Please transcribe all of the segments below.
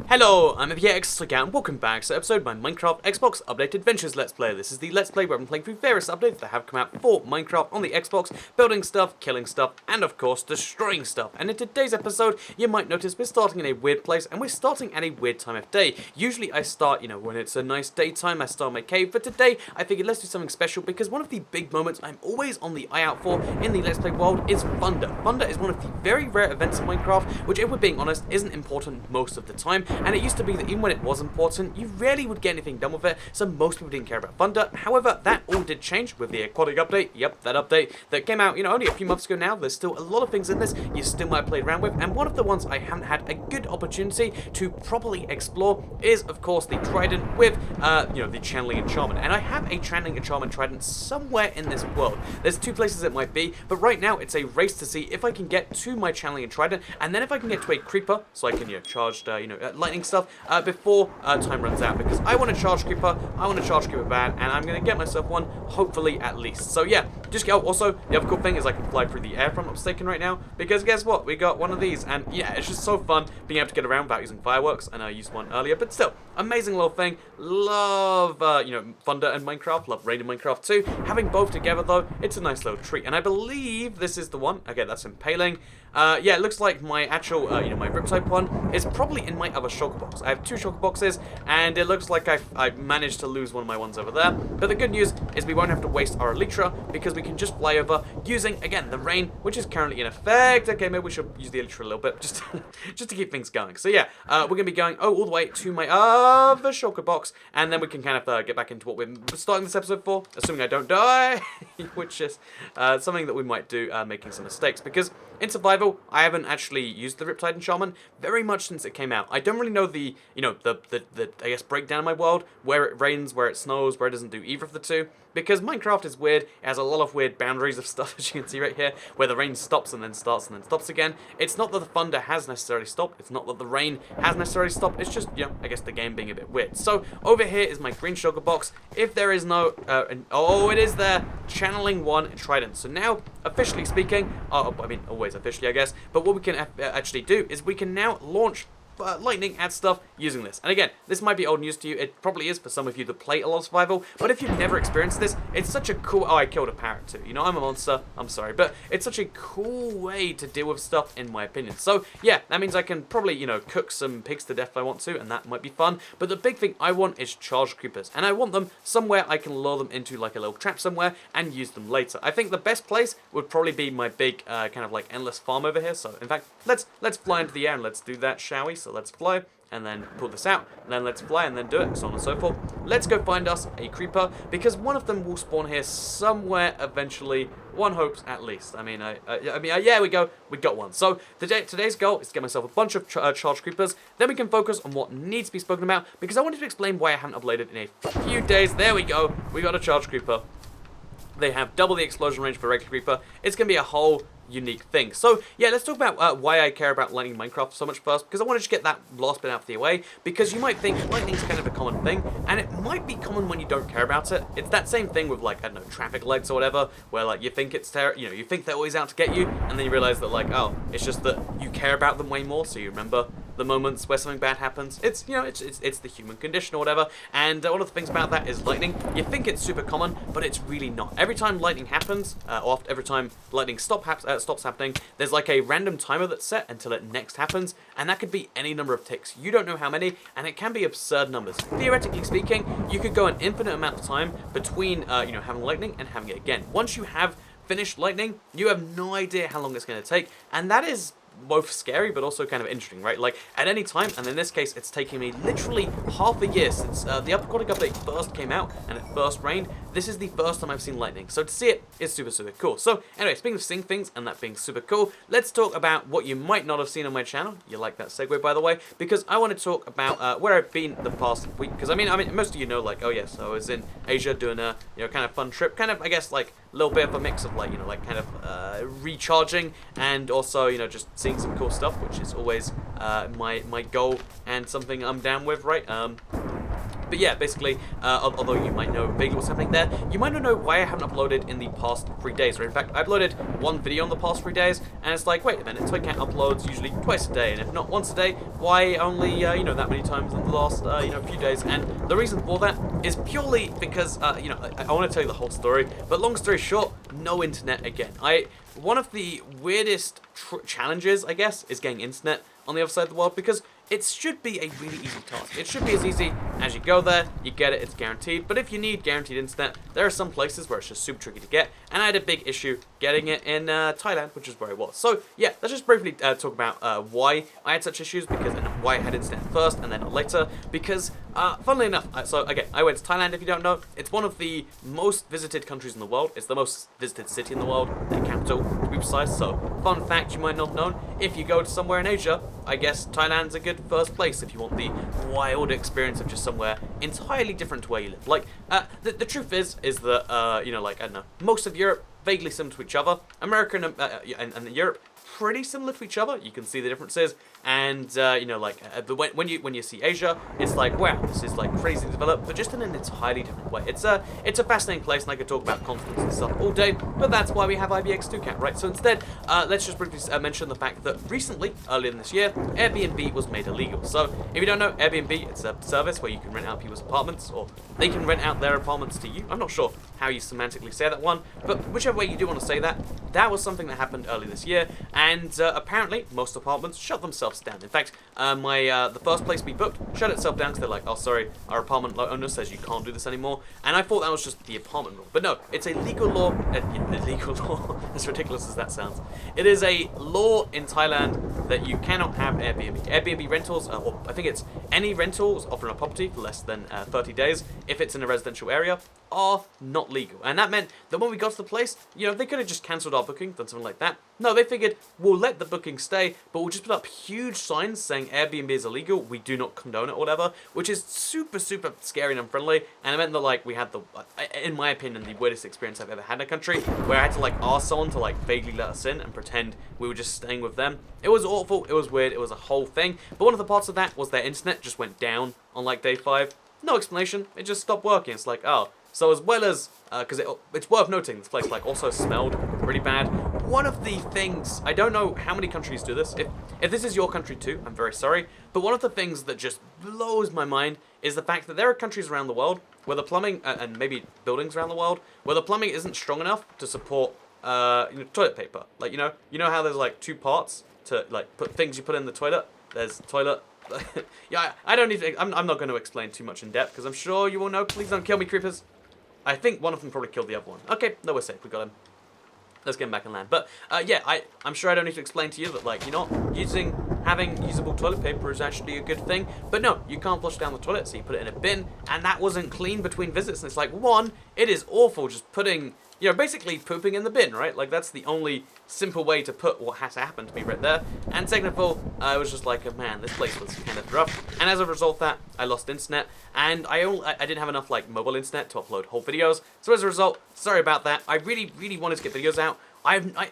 Hello, I'm FX and welcome back to episode of my Minecraft Xbox Update Adventures Let's Play. This is the Let's Play where I'm playing through various updates that have come out for Minecraft on the Xbox, building stuff, killing stuff, and of course destroying stuff. And in today's episode, you might notice we're starting in a weird place and we're starting at a weird time of day. Usually I start, when it's a nice daytime, I start my cave, but today I figured let's do something special because one of the big moments I'm always on the eye out for in the Let's Play world is thunder. Thunder is one of the very rare events in Minecraft, which if we're being honest, isn't important most of the time. And it used to be that even when it was important, you rarely would get anything done with it, so most people didn't care about thunder. However, that all did change with the aquatic update. Yep, that update that came out, only a few months ago now. There's still a lot of things in this you still might play around with, and one of the ones I haven't had a good opportunity to properly explore is, of course, the trident with, the channeling enchantment. And I have a channeling enchantment trident somewhere in this world. There's two places it might be, but right now it's a race to see if I can get to my channeling trident, and then if I can get to a creeper, so I can, charge, lightning stuff, before time runs out, because I want to charge creeper, bad, and I'm going to get myself one, hopefully at least. So yeah, just go. Also, the other cool thing is I can fly through the air if I'm not mistaken right now, because guess what? We got one of these, and yeah, it's just so fun being able to get around without using fireworks. I know I used one earlier, but still, amazing little thing. Love, thunder and Minecraft, love rain in Minecraft too. Having both together though, it's a nice little treat, and I believe this is the one. Okay, that's impaling. Yeah, it looks like my actual, my Riptide one is probably in my other shulker box. I have two shulker boxes, and it looks like I've managed to lose one of my ones over there. But the good news is we won't have to waste our Elytra, because we can just fly over using, again, the rain, which is currently in effect. Okay, maybe we should use the Elytra a little bit, just to keep things going. So yeah, we're going to be going, all the way to my other shulker box, and then we can kind of get back into what we're starting this episode for, assuming I don't die, which is something that we might do, making some mistakes, because in survival, I haven't actually used the Riptide enchantment very much since it came out. I don't really know the, I guess, breakdown of my world, where it rains, where it snows, where it doesn't do either of the two, because Minecraft is weird. It has a lot of weird boundaries of stuff, as you can see right here, where the rain stops and then starts and then stops again. It's not that the thunder has necessarily stopped. It's not that the rain has necessarily stopped. It's just, I guess the game being a bit weird. So over here is my green shulker box. If there is no, it is there, channeling one trident. So now, officially speaking, I mean, always officially, I guess, but what we can actually do is we can now launch lightning at stuff using this. And again, this might be old news to you. It probably is for some of you that play a lot of survival, but if you've never experienced this, it's such a cool... Oh, I killed a parrot too. I'm a monster. I'm sorry, but it's such a cool way to deal with stuff, in my opinion. So yeah, that means I can probably, cook some pigs to death if I want to, and that might be fun. But the big thing I want is charged creepers, and I want them somewhere I can lure them into, like a little trap somewhere, and use them later. I think the best place would probably be my big kind of like endless farm over here. So in fact, let's fly into the air and let's do that, shall we? So let's fly, and then pull this out, and then let's fly, and then do it, so on and so forth. Let's go find us a creeper, because one of them will spawn here somewhere eventually. One hopes, at least. Yeah, we go. We got one. So today's goal is to get myself a bunch of charged creepers. Then we can focus on what needs to be spoken about, because I wanted to explain why I haven't uploaded in a few days. There we go. We got a charged creeper. They have double the explosion range for a regular creeper. It's going to be a whole unique thing. So yeah, let's talk about why I care about lightning in Minecraft so much first, because I wanted to get that last bit out of the way, because you might think lightning's kind of a common thing, and it might be common when you don't care about it. It's that same thing with, like, I don't know, traffic lights or whatever, where, like, you think it's you think they're always out to get you, and then you realize that, like, oh, it's just that you care about them way more, so you remember the moments where something bad happens. It's, it's the human condition or whatever, and one of the things about that is lightning. You think it's super common, but it's really not. Every time lightning happens, or every time lightning stops happening, there's like a random timer that's set until it next happens, and that could be any number of ticks. You don't know how many, and it can be absurd numbers. Theoretically speaking, you could go an infinite amount of time between, having lightning and having it again. Once you have finished lightning, you have no idea how long it's going to take, and that is both scary but also kind of interesting, right? Like, at any time, and in this case, it's taking me literally half a year since the aquatic update first came out and it first rained. This is the first time I've seen lightning, so to see it is super, super cool. So anyway, speaking of seeing things and that being super cool, let's talk about what you might not have seen on my channel. You like that segue, by the way, because I want to talk about where I've been the past week, because I mean, most of you know, like, oh yes, I was in Asia doing a, kind of fun trip, kind of, I guess, like, a little bit of a mix of, like, like, kind of recharging and also, just seeing some cool stuff, which is always my goal and something I'm down with, right? But yeah, basically, although you might know vaguely what's happening there, you might not know why I haven't uploaded in the past 3 days. Or in fact, I uploaded one video in the past 3 days, and it's like, wait a minute, Toycat uploads usually twice a day, and if not once a day, why only, that many times in the last, few days? And the reason for that is purely because, I want to tell you the whole story, but long story short, no internet again. One of the weirdest challenges, I guess, is getting internet on the other side of the world, because it should be a really easy task. It should be as easy as you go there, you get it, it's guaranteed. But if you need guaranteed internet, there are some places where it's just super tricky to get, and I had a big issue getting it in Thailand, which is where I was. So yeah, let's just briefly talk about why I had such issues, and why I had internet first and then not later. Because funnily enough, so again, I went to Thailand. If you don't know, it's one of the most visited countries in the world. It's the most visited city in the world, the capital to be precise. So fun fact you might not have known: if you go to somewhere in Asia, I guess Thailand's a good first place if you want the wild experience of just somewhere entirely different to where you live. Like, the truth is that, I don't know, most of Europe, vaguely similar to each other. America and Europe, pretty similar to each other. You can see the differences, and when you see Asia, it's like, wow, this is like crazy developed, but just in an entirely different way. It's a fascinating place, and I could talk about continents and stuff all day, but that's why we have IBX2Cat, right? So instead, let's just briefly mention the fact that recently, earlier in this year, Airbnb was made illegal. So if you don't know, Airbnb, it's a service where you can rent out people's apartments, or they can rent out their apartments to you. I'm not sure how you semantically say that one, but whichever way you do want to say that, that was something that happened earlier this year, and apparently most apartments shut themselves down. In fact, the first place we booked shut itself down because they're like, oh sorry, our apartment owner says you can't do this anymore, and I thought that was just the apartment rule. But no, it's a legal law, illegal law, as ridiculous as that sounds. It is a law in Thailand that you cannot have Airbnb. Airbnb rentals, or I think it's any rentals offering a property for less than 30 days, if it's in a residential area, are not legal. And that meant that when we got to the place, they could have just cancelled our booking, done something like that. No, they figured, we'll let the booking stay, but we'll just put up huge signs saying Airbnb is illegal, we do not condone it or whatever, which is super, super scary and unfriendly. And it meant that, we had in my opinion, the weirdest experience I've ever had in a country, where I had to, ask someone to, vaguely let us in and pretend we were just staying with them. It was awful, it was weird, it was a whole thing. But one of the parts of that was their internet just went down on, day 5. No explanation, it just stopped working. It's like, oh. So as well as, because it's worth noting, this place also smelled really bad. One of the things, I don't know how many countries do this. If this is your country too, I'm very sorry. But one of the things that just blows my mind is the fact that there are countries around the world where the plumbing, and maybe buildings around the world, where the plumbing isn't strong enough to support, toilet paper. You know how there's 2 parts to put things you put in the toilet. There's toilet. Yeah, I don't need to. I'm not going to explain too much in depth because I'm sure you all know. Please don't kill me, creepers. I think one of them probably killed the other one. Okay, no, we're safe. We got him. Let's get him back and land. But yeah, I'm sure I don't need to explain to you that having usable toilet paper is actually a good thing. But no, you can't flush down the toilet, so you put it in a bin, and that wasn't clean between visits. And it's one, it is awful just putting, basically pooping in the bin, right? That's the only simple way to put what has to happen to be right there. And second of all, I was just like, oh, man, this place was kind of rough. And as a result of that, I lost internet, and I didn't have enough mobile internet to upload whole videos. So as a result, sorry about that. I really, really wanted to get videos out.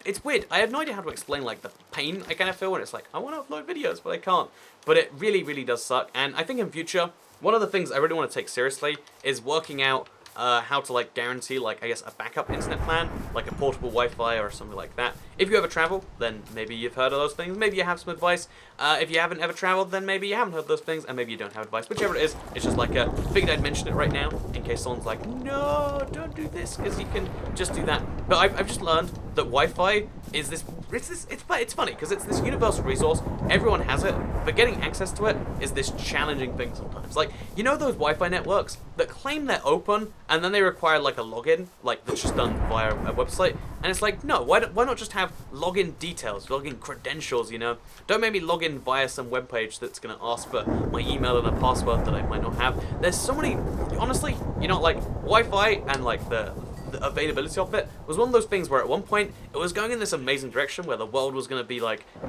It's weird. I have no idea how to explain the pain I kind of feel when it's I want to upload videos, but I can't. But it really, really does suck. And I think in future, one of the things I really want to take seriously is working out how to guarantee I guess a backup internet plan, a portable Wi-Fi or something like that. If you ever travel, then maybe you've heard of those things. Maybe you have some advice. If you haven't ever traveled, then maybe you haven't heard those things, and maybe you don't have advice. Whichever it is, it's just figured I'd mention it right now in case someone's like, no, don't do this, because you can just do that. But I've just learned that Wi-Fi is it's funny because it's this universal resource. Everyone has it, but getting access to it is this challenging thing sometimes. Those Wi-Fi networks that claim they're open and then they require a login, that's just done via a website. And it's no, why not just have login details, login credentials, Don't make me log in via some webpage that's going to ask for my email and a password that I might not have. There's so many, honestly, Wi-Fi and the availability of it was one of those things where at one point it was going in this amazing direction where the world was going to be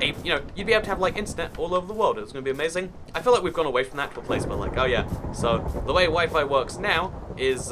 you'd be able to have internet all over the world. It was going to be amazing. I feel like we've gone away from that to a place where oh yeah, so the way Wi-Fi works now is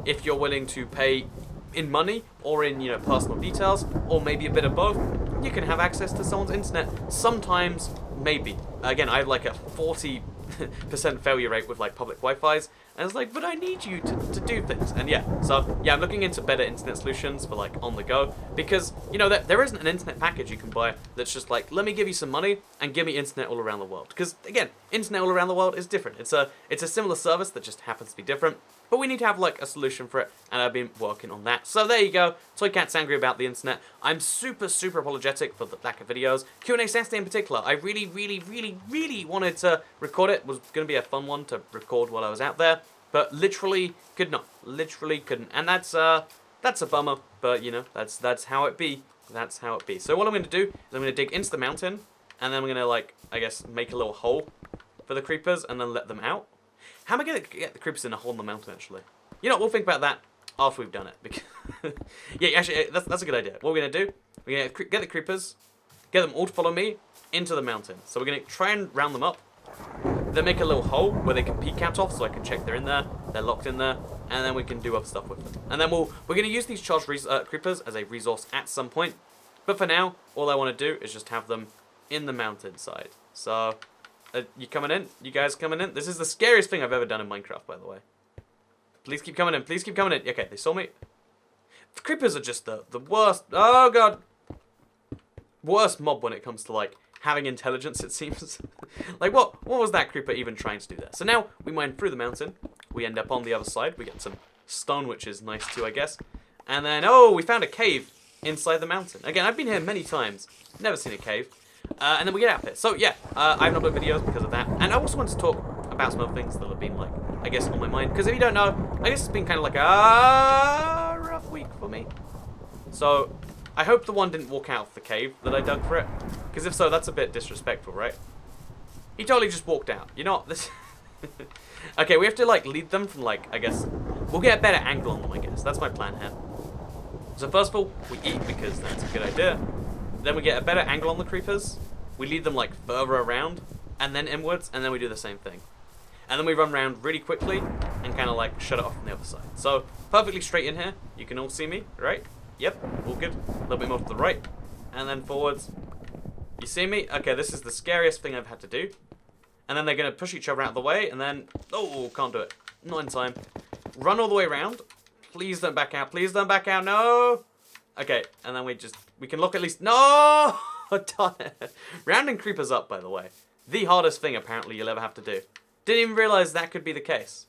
if you're willing to pay in money or in personal details or maybe a bit of both, you can have access to someone's internet, sometimes maybe. Again, I have like a 40% failure rate with like public Wi-Fi's, and it's like, but I need you to do things. And yeah, so yeah, I'm looking into better internet solutions for like on the go, because you know that there isn't an internet package you can buy that's just like, let me give you some money and give me internet all around the world. Because again, internet all around the world is different. It's a similar service that just happens to be different. But we need to have like a solution for it, and I've been working on that. So there you go. Toy Cat's angry about the internet. I'm super apologetic for the lack of videos. Q&A Saturday in particular, I really wanted to record it. It was going to be a fun one to record while I was out there, but literally could not. Literally couldn't. And that's a bummer, but you know, that's how it be. That's how it be. So what I'm going to do is I'm going to dig into the mountain, and then I'm going to like, I guess, make a little hole for the creepers and then let them out. How am I going to get the creepers in a hole in the mountain, actually? You know, we'll think about that after we've done it. Because yeah, actually, that's a good idea. What we're going to do, we're going to get the creepers, get them all to follow me into the mountain. So we're going to try and round them up, then make a little hole where they can peek out of, so I can check they're in there, they're locked in there, and then we can do other stuff with them. And then we're going to use these charged creepers as a resource at some point. But for now, all I want to do is just have them in the mountainside. So... you coming in? You guys coming in? This is the scariest thing I've ever done in Minecraft, by the way. Please keep coming in. Please keep coming in. Okay, they saw me. The creepers are just the worst. Oh, God. Worst mob when it comes to, like, having intelligence, it seems. Like, what was that creeper even trying to do there? So now we mine through the mountain. We end up on the other side. We get some stone, which is nice too, I guess. And then, oh, we found a cave inside the mountain. Again, I've been here many times. Never seen a cave. And then we get out of here. So yeah, I haven't uploaded videos because of that. And I also want to talk about some other things that have been like, I guess, on my mind. Because if you don't know, I guess it's been kind of like a rough week for me. So I hope the one didn't walk out of the cave that I dug for it. Because if so, that's a bit disrespectful, right? He totally just walked out. You know what? This... Okay, we have to like lead them from like, I guess, we'll get a better angle on them, I guess. That's my plan here. So first of all, we eat because that's a good idea. Then we get a better angle on the creepers. We lead them like further around and then inwards, and then we do the same thing. And then we run around really quickly and kind of like shut it off from the other side. So perfectly straight in here. You can all see me, right? Yep, all good. A little bit more to the right and then forwards. You see me? Okay, this is the scariest thing I've had to do. And then they're going to push each other out of the way, and then... oh, can't do it. Not in time. Run all the way around. Please don't back out. Please don't back out. No! Okay, and then we can look at least... no! Darn it. Rounding creepers up, by the way. The hardest thing, apparently, you'll ever have to do. Didn't even realize that could be the case.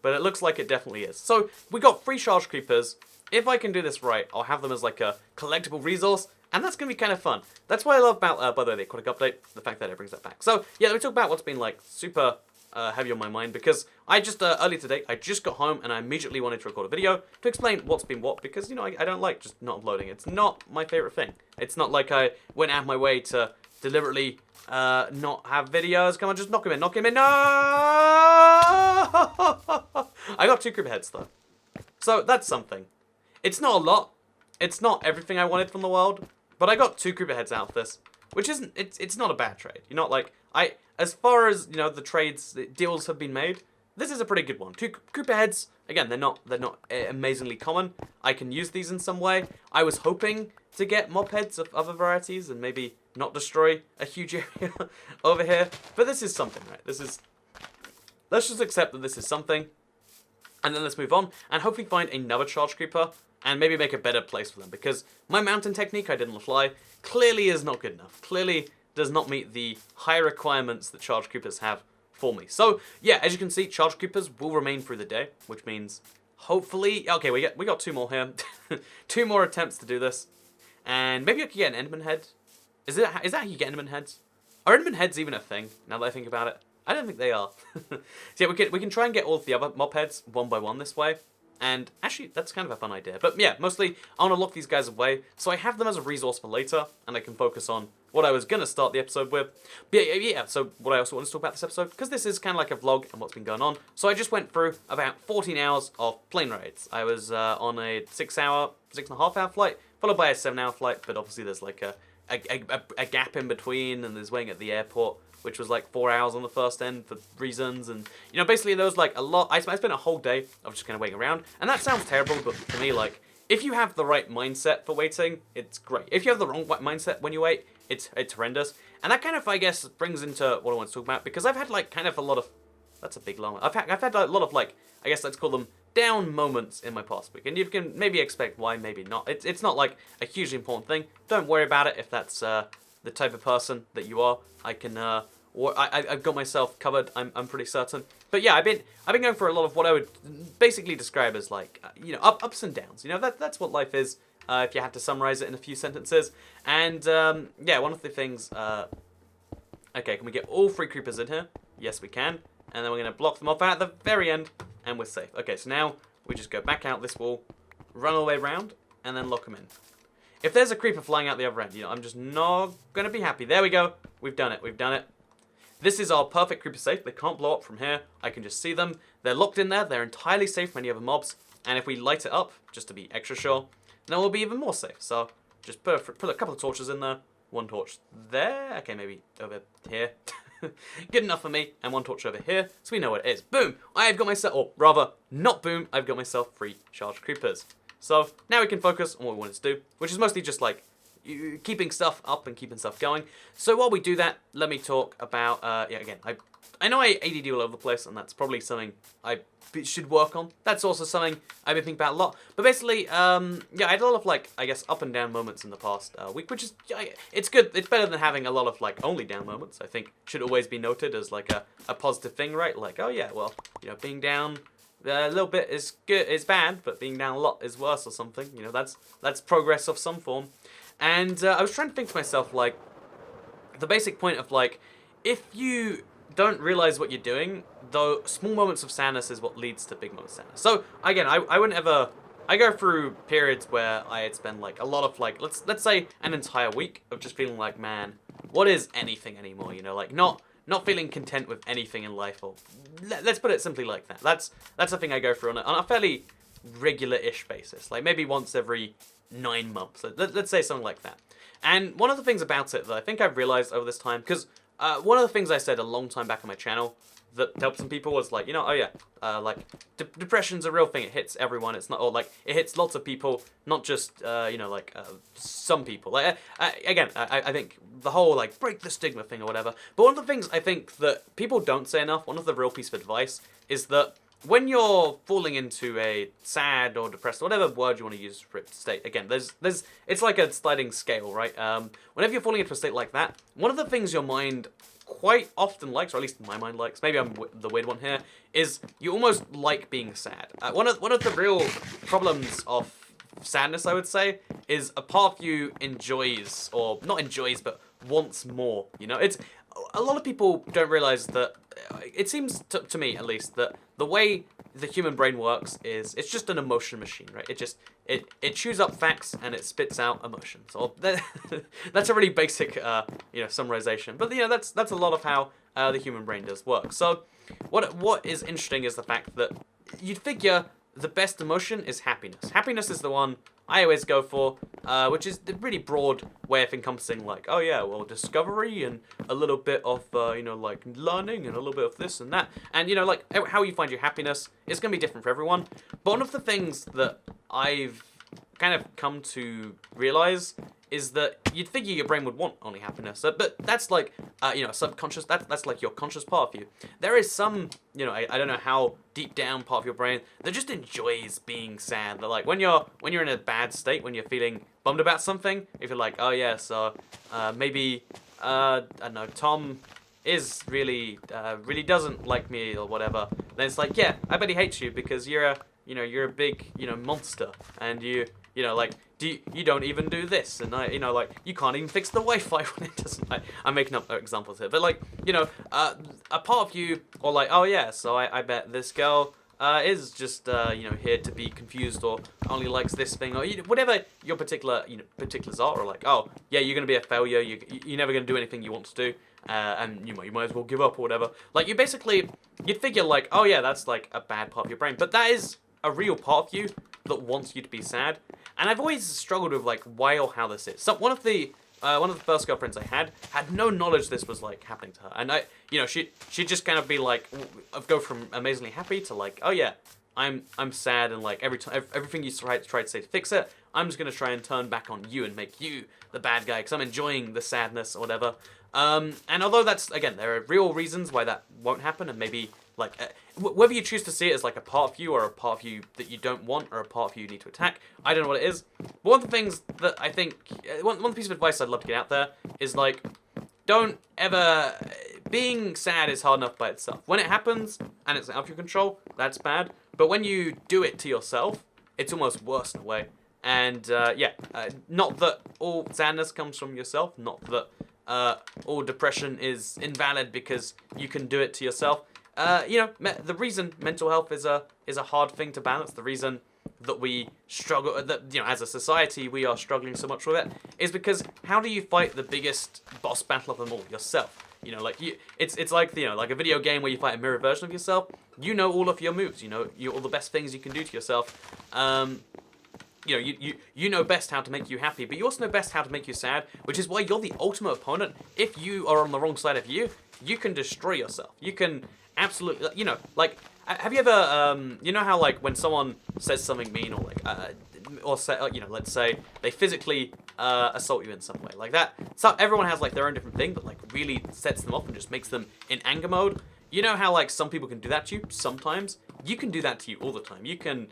But it looks like it definitely is. So, we got 3 charge creepers. If I can do this right, I'll have them as like a collectible resource. And that's going to be kind of fun. That's what I love about, by the way, the aquatic update, the fact that it brings that back. So, yeah, let me talk about what's been, like, super heavy on my mind, because I just, earlier today, I just got home, and I immediately wanted to record a video to explain what's been what, because, you know, I don't like just not uploading. It's not my favorite thing. It's not like I went out of my way to deliberately not have videos. Come on, just knock him in, knock him in. No! I got 2 creeper heads, though. So, that's something. It's not a lot. It's not everything I wanted from the world. But I got 2 creeper heads out of this, which isn't, it's not a bad trade. You know, like, as far as, you know, the deals have been made, this is a pretty good one. 2 creeper heads, again, they're not amazingly common. I can use these in some way. I was hoping to get mob heads of other varieties and maybe not destroy a huge area over here. But this is something, right? Let's just accept that this is something. And then let's move on and hopefully find another charge creeper and maybe make a better place for them, because my mountain technique I did on the fly clearly is not good enough. Clearly does not meet the high requirements that charge creepers have for me. So yeah, as you can see, charge creepers will remain through the day, which means hopefully, okay, we got 2 more here. 2 more attempts to do this, and maybe I could get an Enderman head. Is that how you get Enderman heads? Are Enderman heads even a thing? Now that I think about it, I don't think they are. So yeah, we can try and get all of the other mob heads one by one this way. And actually, that's kind of a fun idea. But yeah, mostly, I want to lock these guys away, so I have them as a resource for later, and I can focus on what I was going to start the episode with. But yeah, so what I also want to talk about this episode, because this is kind of like a vlog and what's been going on. So I just went through about 14 hours of plane rides. I was on a 6.5 hour flight, followed by a 7-hour flight, but obviously there's like a gap in between, and there's waiting at the airport, which was like 4 hours on the first end for reasons, and you know, basically there was like a lot. I spent a whole day of just kind of waiting around, and that sounds terrible, but to me, like, if you have the right mindset for waiting, it's great. If you have the wrong mindset when you wait, it's horrendous. And that kind of, I guess, brings into what I want to talk about, because I've had like kind of a lot of, that's a big long one. I've had a lot of like, I guess let's call them down moments in my past week, and you can maybe expect why, maybe not. It's not like a hugely important thing. Don't worry about it if that's the type of person that you are. I've got myself covered. I'm pretty certain. But yeah, I've been going for a lot of what I would basically describe as like ups and downs. That's what life is. If you had to summarize it in a few sentences. And yeah, one of the things. Okay, can we get all 3 creepers in here? Yes, we can. And then we're gonna block them off at the very end, and we're safe. Okay, so now we just go back out this wall, run all the way around, and then lock them in. If there's a creeper flying out the other end, I'm just not gonna be happy. There we go. We've done it. We've done it. This is our perfect creeper safe. They can't blow up from here. I can just see them. They're locked in there. They're entirely safe from any other mobs. And if we light it up, just to be extra sure, then we'll be even more safe. So just put a couple of torches in there. 1 torch there. Okay, maybe over here. Good enough for me. And 1 torch over here, so we know what it is. Boom! I've got myself, or rather, not boom, I've got myself 3 charged creepers. So now we can focus on what we wanted to do, which is mostly just like keeping stuff up and keeping stuff going. So while we do that, let me talk about, yeah, again, I know I ADD all over the place, and that's probably something I should work on. That's also something I've been thinking about a lot. But basically, yeah, I had a lot of, like, I guess, up and down moments in the past week, which is, it's good. It's better than having a lot of, like, only down moments. I think should always be noted as, like, a positive thing, right? Like, oh, yeah, well, being down a little bit is good, is bad, but being down a lot is worse or something. That's progress of some form. And I was trying to think to myself, like, the basic point of, like, if you don't realize what you're doing, though small moments of sadness is what leads to big moments of sadness. So, again, I wouldn't ever... I go through periods where I'd spend, like, a lot of, like, let's say an entire week of just feeling like, man, what is anything anymore, like, not feeling content with anything in life, or let's put it simply like that. That's the thing I go through on a fairly regular-ish basis, like maybe once every 9 months. Let's say something like that. And one of the things about it that I think I've realized over this time, because one of the things I said a long time back on my channel that helped some people was like, oh yeah, like depression's a real thing. It hits everyone. It's not, or like it hits lots of people, not just like some people. Like again, I think the whole like break the stigma thing or whatever. But one of the things I think that people don't say enough, one of the real piece of advice is that when you're falling into a sad or depressed, whatever word you want to use for it, state, again, it's like a sliding scale, right? Whenever you're falling into a state like that, one of the things your mind quite often likes, or at least my mind likes, maybe I'm the weird one here, is you almost like being sad. One of the real problems of sadness, I would say, is a part of you enjoys, or not enjoys, but wants more. It's a lot of people don't realize that. It seems to me, at least, that the way the human brain works is it's just an emotion machine, right? It chews up facts and it spits out emotions. So that's a really basic summarization. But that's a lot of how the human brain does work. So what is interesting is the fact that you'd figure the best emotion is happiness. Happiness is the one I always go for, which is the really broad way of encompassing, like, oh yeah, well, discovery and a little bit of, like learning and a little bit of this and that. And, like how you find your happiness is going to be different for everyone. But one of the things that I've kind of come to realize is that you'd figure your brain would want only happiness. But that's like, subconscious, that's like your conscious part of you. There is some, I don't know how deep down part of your brain that just enjoys being sad. That like when you're in a bad state, when you're feeling bummed about something, if you're like, oh yeah, so maybe, I don't know, Tom is really doesn't like me or whatever, then it's like, yeah, I bet he hates you because you're a big, monster, and you like, you don't even do this, and like, you can't even fix the Wi-Fi when it doesn't. I'm making up examples here, but like, a part of you, or like, oh yeah, so I bet this girl is just here to be confused, or only likes this thing, or whatever your particulars are, or like, oh yeah, you're gonna be a failure, you're never gonna do anything you want to do, and you might as well give up or whatever. Like you'd figure like, oh yeah, that's like a bad part of your brain, but that is a real part of you that wants you to be sad. And I've always struggled with like why or how this is. So one of the first girlfriends I had no knowledge this was like happening to her, and she'd just kind of be like, go from amazingly happy to like, oh yeah, I'm sad and like everything you try to say to fix it, I'm just gonna try and turn back on you and make you the bad guy because I'm enjoying the sadness or whatever. And although that's, again, there are real reasons why that won't happen, and maybe like whether you choose to see it as like a part of you or a part of you that you don't want or a part of you need to attack, I don't know what it is. But one of the things that I think, one piece of advice I'd love to get out there is like, don't ever, being sad is hard enough by itself. When it happens and it's out of your control, that's bad. But when you do it to yourself, it's almost worse in a way. And not that all sadness comes from yourself, not that all depression is invalid because you can do it to yourself. The reason mental health is a hard thing to balance, the reason that we struggle, that as a society we are struggling so much with it, is because how do you fight the biggest boss battle of them all? Yourself. It's like like a video game where you fight a mirror version of yourself. You know all of your moves. You know all the best things you can do to yourself. You know best how to make you happy, but you also know best how to make you sad, which is why you're the ultimate opponent. If you are on the wrong side of you can destroy yourself. You can absolutely, have you ever, how like when someone says something mean or like, let's say they physically assault you in some way like that. So everyone has like their own different thing that like really sets them off and just makes them in anger mode. You know how like some people can do that to you sometimes? You can do that to you all the time. You can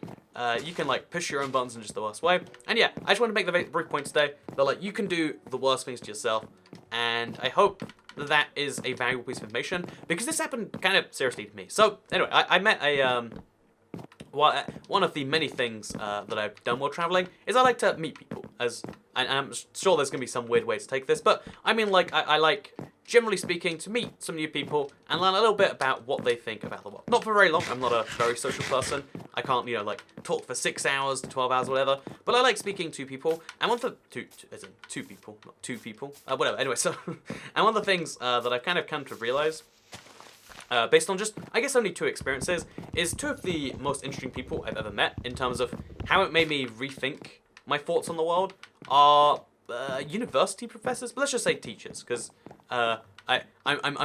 like push your own buttons in just the worst way. And yeah, I just want to make the brief point today that like you can do the worst things to yourself, and I hope that is a valuable piece of information because this happened kind of seriously to me. So anyway, I met a one of the many things that I've done while traveling is I like to meet people. And I'm sure there's going to be some weird way to take this, but I mean, like, I like, generally speaking, to meet some new people and learn a little bit about what they think about the world. Not for very long. I'm not a very social person. I can't, talk for 6 hours to 12 hours, whatever. But I like speaking to people. And one of the two people, not two people, whatever. Anyway, so and one of the things that I've kind of come to realize, based on just, I guess, only 2 experiences, is 2 of the most interesting people I've ever met in terms of how it made me rethink my thoughts on the world are university professors, but let's just say teachers, because I'm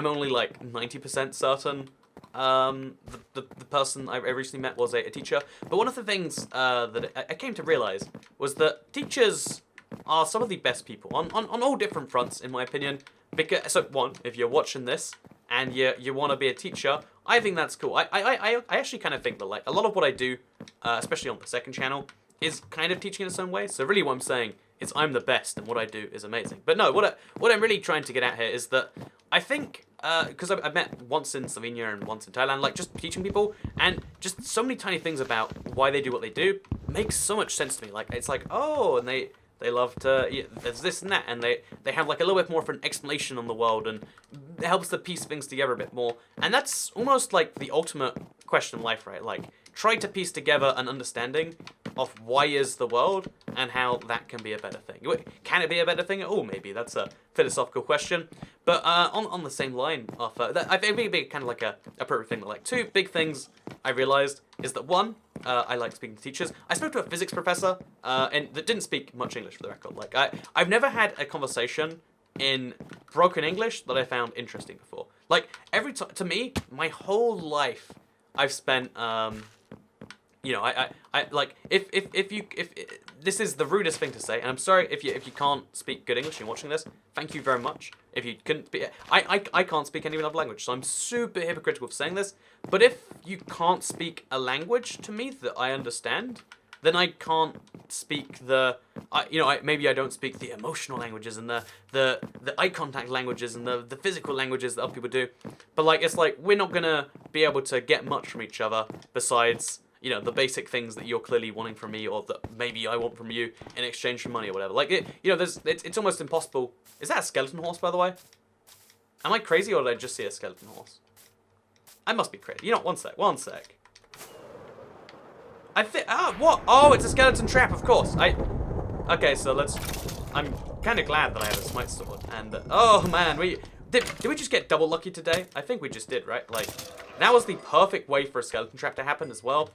only like 90% certain the person I recently met was a teacher. But one of the things that I came to realize was that teachers are some of the best people on all different fronts, in my opinion. Because so one, if you're watching this and you want to be a teacher, I think that's cool. I actually kind of think that like a lot of what I do, especially on the second channel, is kind of teaching in its own way. So really what I'm saying is I'm the best and what I do is amazing. But no, what I'm really trying to get at here is that I think, because I've met once in Slovenia and once in Thailand, like just teaching people, and just so many tiny things about why they do what they do makes so much sense to me. Like, it's like, oh, and they love to, there's this and that, and they have like a little bit more of an explanation on the world, and it helps to piece things together a bit more. And that's almost like the ultimate question in life, right? Like, try to piece together an understanding of why is the world and how that can be a better thing. Can it be a better thing at all? Maybe that's a philosophical question. But on the same line of that, I think it'd be kind of like a appropriate thing. Like 2 big things I realized is that 1, I like speaking to teachers. I spoke to a physics professor and that didn't speak much English, for the record. Like I've never had a conversation in broken English that I found interesting before. Like every time, to me, my whole life I've spent. I like if this is the rudest thing to say, and I'm sorry if you can't speak good English and you're watching this. Thank you very much. If you couldn't speak, I can't speak any other language, so I'm super hypocritical for saying this. But if you can't speak a language to me that I understand, then I can't speak maybe I don't speak the emotional languages and the eye contact languages and the physical languages that other people do. But like it's like we're not gonna be able to get much from each other besides the basic things that you're clearly wanting from me, or that maybe I want from you in exchange for money or whatever. Like, it's almost impossible. Is that a skeleton horse, by the way? Am I crazy, or did I just see a skeleton horse? I must be crazy. One sec. I think, what? Oh, it's a skeleton trap, of course. Okay, so I'm kind of glad that I have a smite sword, and, oh man, did we just get double lucky today? I think we just did, right? Like, that was the perfect way for a skeleton trap to happen as well.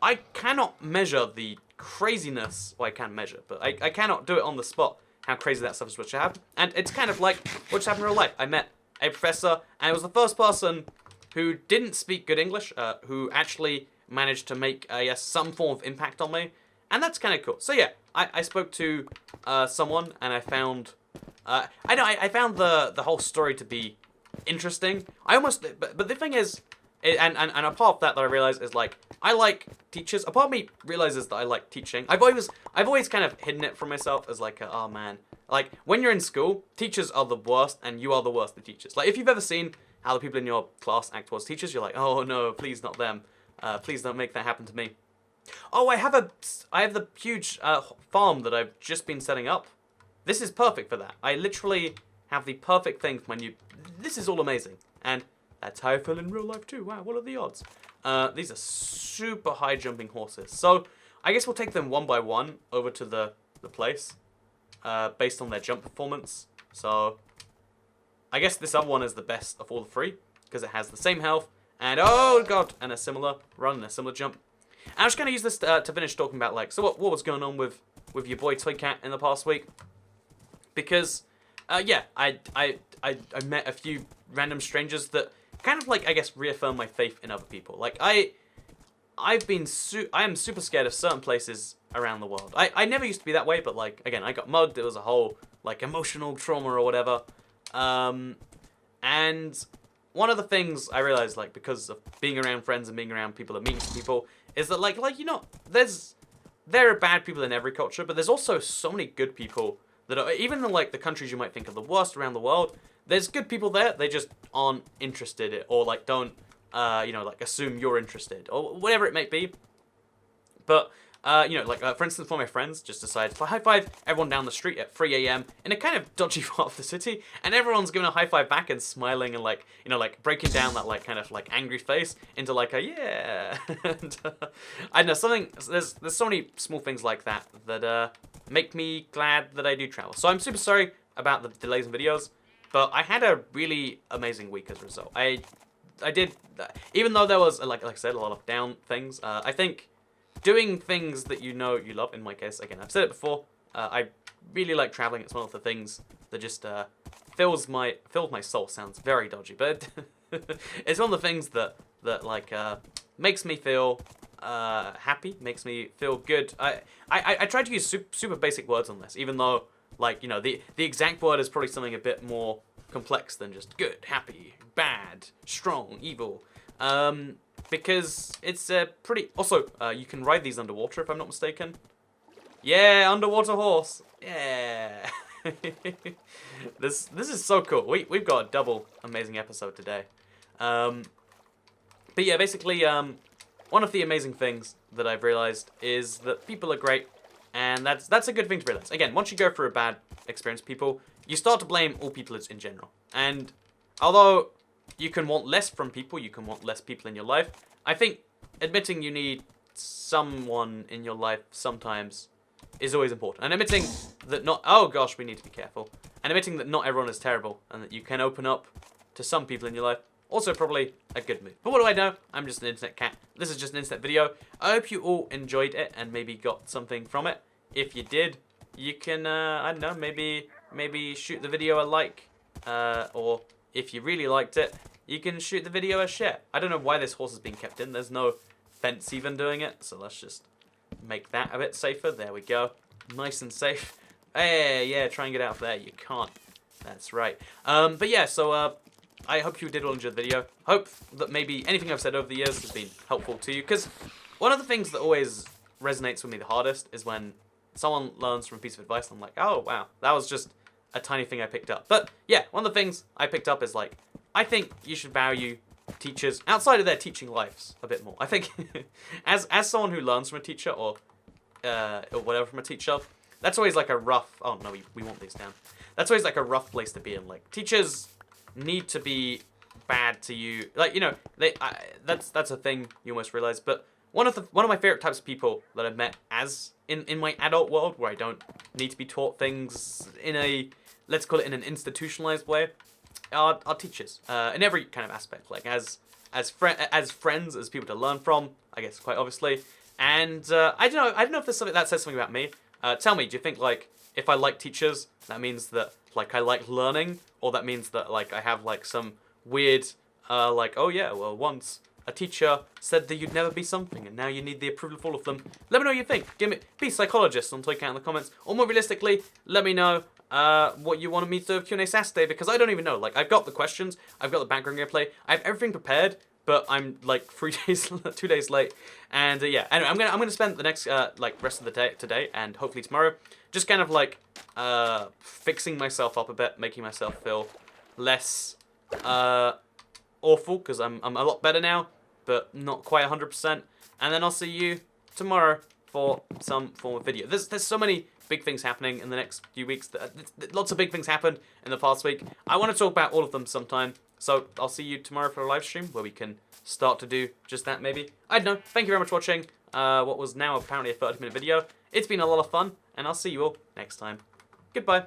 I cannot measure the craziness, well, I can measure, but I cannot do it on the spot, how crazy that stuff is supposed to happen. And it's kind of like what just happened in real life. I met a professor, and it was the first person who didn't speak good English, who actually managed to make, yes, some form of impact on me. And that's kind of cool. So yeah, I spoke to someone, and I found, I found the whole story to be interesting. But the thing is, and a part of that I realized is like, I like teachers. A part of me realizes that I like teaching. I've always kind of hidden it from myself as like, oh man, like when you're in school, teachers are the worst, and you are the worst of teachers. Like if you've ever seen how the people in your class act towards teachers, you're like, oh no, please not them. Please don't make that happen to me. Oh, I have the huge farm that I've just been setting up. This is perfect for that. I literally have the perfect thing for my new... This is all amazing. And that's how I feel in real life too. Wow, what are the odds? These are super high jumping horses. So I guess we'll take them one by one over to the place based on their jump performance. So I guess this other one is the best of all the three because it has the same health and, oh god, and a similar run and a similar jump. And I'm just going to use this to finish talking about, like, so what was going on with your boy Toy Cat in the past week. Because, yeah, I met a few random strangers that kind of, like, I guess, reaffirmed my faith in other people. Like, I am super scared of certain places around the world. I never used to be that way, but, like, again, I got mugged. It was a whole, like, emotional trauma or whatever. And one of the things I realized, like, because of being around friends and being around people and meeting people, is that, like, you know, there are bad people in every culture, but there's also so many good people that are, even in, like, the countries you might think are the worst around the world, there's good people there, they just aren't interested in, or, like, don't, you know, like, assume you're interested, or whatever it may be. But, you know, like, for instance, one of my friends just decided to high five everyone down the street at 3 a.m. in a kind of dodgy part of the city, and everyone's giving a high five back and smiling and, like, you know, like, breaking down that, like, kind of, like, angry face into, like, a yeah. And, I don't know, there's so many small things like that that, make me glad that I do travel. So I'm super sorry about the delays in videos, but I had a really amazing week as a result. I did, even though there was, like I said, a lot of down things, I think doing things that you know you love, in my case, again, I've said it before, I really like traveling. It's one of the things that just fills my soul. Sounds very dodgy, but it's one of the things that like makes me feel happy, makes me feel good. I tried to use super basic words on this, even though, like, you know, the exact word is probably something a bit more complex than just good, happy, bad, strong, evil. Because it's pretty... Also, you can ride these underwater, if I'm not mistaken. Yeah, underwater horse. Yeah. This is so cool. We've got a double amazing episode today. But yeah, basically, one of the amazing things that I've realized is that people are great, and that's a good thing to realize. Again, once you go through a bad experience with people, you start to blame all people in general. And although you can want less from people, you can want less people in your life, I think admitting you need someone in your life sometimes is always important. And admitting that not... Oh gosh, we need to be careful. And admitting that not everyone is terrible, and that you can open up to some people in your life, also probably a good move. But what do I know? I'm just an internet cat. This is just an internet video. I hope you all enjoyed it and maybe got something from it. If you did, you can, I don't know, maybe shoot the video a like. Or if you really liked it, you can shoot the video a share. I don't know why this horse is being kept in. There's no fence even doing it. So let's just make that a bit safer. There we go. Nice and safe. Hey, yeah, try and get out of there. You can't. That's right. But yeah, so, I hope you did all enjoy the video. Hope that maybe anything I've said over the years has been helpful to you. Because one of the things that always resonates with me the hardest is when someone learns from a piece of advice and I'm like, oh, wow, that was just a tiny thing I picked up. But yeah, one of the things I picked up is like, I think you should value teachers outside of their teaching lives a bit more. I think as someone who learns from a teacher or whatever from a teacher, that's always like a rough... Oh, no, we want these down. That's always like a rough place to be in. Like, teachers need to be bad to you. Like, you know, that's a thing you almost realize. But one of my favorite types of people that I've met as in my adult world, where I don't need to be taught things in a, let's call it, in an institutionalized way, are teachers. In every kind of aspect, like as friends, as people to learn from, I guess, quite obviously. And I don't know if there's something that says something about me. Tell me, do you think, like, if I like teachers, that means that, like, I like learning, or that means that, like, I have, like, some weird, like, oh yeah, well, once a teacher said that you'd never be something, and now you need the approval of all of them. Let me know what you think. Be psychologists on Toy Cat in the comments, or more realistically, let me know what you wanted me to do of Q&A Saturday, because I don't even know. Like, I've got the questions, I've got the background gameplay, I have everything prepared, but I'm like 2 days late, and yeah. Anyway, I'm gonna spend the next like rest of the day today and hopefully tomorrow just kind of like fixing myself up a bit, making myself feel less awful, because I'm a lot better now, but not quite 100%. And then I'll see you tomorrow for some form of video. There's so many big things happening in the next few weeks. Lots of big things happened in the past week. I want to talk about all of them sometime. So I'll see you tomorrow for a live stream where we can start to do just that, maybe. I don't know. Thank you very much for watching what was now apparently a 30-minute video. It's been a lot of fun, and I'll see you all next time. Goodbye.